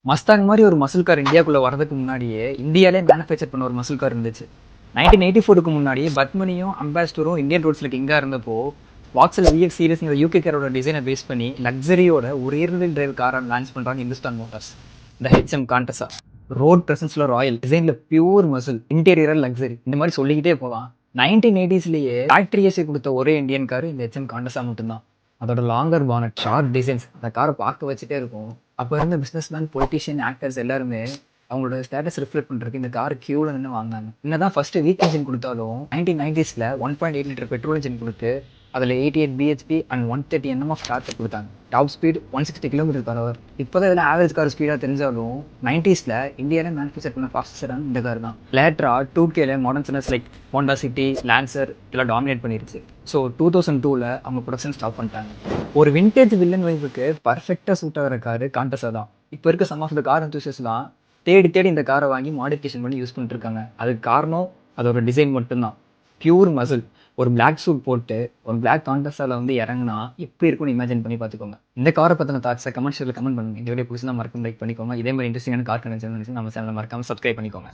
மஸ்தாங் மாதிரி ஒரு muscle car இந்தியாக்குள்ளே வரதுக்கு முன்னாடியே இந்தியாவிலே மேனுஃபேக்சர் பண்ண ஒரு மசில் கார் இருந்துச்சு. 1984க்கு முன்னாடி பத்மனியும் அம்பாஸ்டரும் இந்தியன் ரோட்ஸில் கிங்காக இருந்தப்போ வாக்ஸல் விஎக்ஸ் சீரிஸ்ங்கிற யூகே காரோட டிசைனை பேஸ் பண்ணி லக்ஸரியோட ஒரு ரியல் டிரைவ் காரை லான்ச் பண்ணுறாங்க இந்துஸ்தான் மோட்டார்ஸ். இந்த ஹெச்எம் காண்டஸா ரோட் ப்ரெசன்ஸில் ராயல், டிசைனில் பியூர் மசில், இன்டீரியர் லக்ஸரி, இந்த மாதிரி சொல்லிக்கிட்டே போகலாம். 1980ஸ்லேயே ஃபேக்ட்ரியஸை கொடுத்த ஒரே இந்தியன் கார் இந்த ஹெச்எம் காண்டஸா மட்டும்தான். அதோட லாங்கர் பானட், ஷார்ப் டிசைன்ஸ் அந்த காரை பார்க்க வச்சுட்டே இருக்கும். அப்போ இருந்த பிஸ்னஸ் மேன், பொலிட்டிஷியன், ஆக்டர்ஸ் எல்லாருமே அவங்களோட ஸ்டேட்டஸ் ரிஃப்ளெக்ட் பண்ணுறதுக்கு இந்த கார் கியூவில் நின்று வாங்கினாங்க. என்னதான் ஃபர்ஸ்ட் வீக் இன்ஜின் கொடுத்தாலும் 1990ஸ்ல 1.8 லிட்டர் பெட்ரோல் இன்ஜின் கொடுத்து அதில் 88 BHP and 130 Nm of torque கொடுத்தாங்க. Top speed 160 km/h. இப்போ தான் இதில் ஆவரேஜ் கார் ஸ்பீடாக தெரிஞ்சாலும் 90ஸ்ல இந்தியாவில் மேனுஃபேக்சர் பண்ண ஃபாஸ்டஸ்டான இந்த கார் தான். லேட்டரா 2Kல modern sedans like Honda City, Lancer இதெல்லாம் டாமினேட் பண்ணிருச்சு. ஸோ 2002ல் அவங்க ப்ரொடக்ஷன் ஸ்டாப் பண்ணிட்டாங்க. ஒரு விண்டேஜ் வில்லன் வைப்புக்கு பர்ஃபெக்டாக சூட் ஆகிற காரு காண்டஸா தான். இப்போ இருக்க சம் ஆஃப் த கார் என்தூசியஸ்ட்லாம் தேடி தேடி இந்த காரை வாங்கி மாடிஃபிகேஷன் பண்ணி யூஸ் பண்ணிட்டு இருக்காங்க. அதுக்கு காரணம் அதோட டிசைன் மட்டும்தான். Pure muscle. ஒரு பிளாக் சூட் போட்டு ஒரு பிளாக் காண்டஸால வந்து இறங்குனா எப்படி இருக்கும்னு இமேஜின் பண்ணி பார்த்துக்கோங்க. இந்த காரை பற்றின தாட்ஸை கமெண்ட் பண்ணுங்க. இந்த வீடியோ பிடிச்சிருந்தா மறக்காம லைக் பண்ணிக்கோங்க. இதே மாதிரி இன்ட்ரெஸ்டிங்கான கார் கனெக்ஷன் நம்ம சேனலை மறக்காம சப்ஸ்கிரைப் பண்ணிக்கோங்க.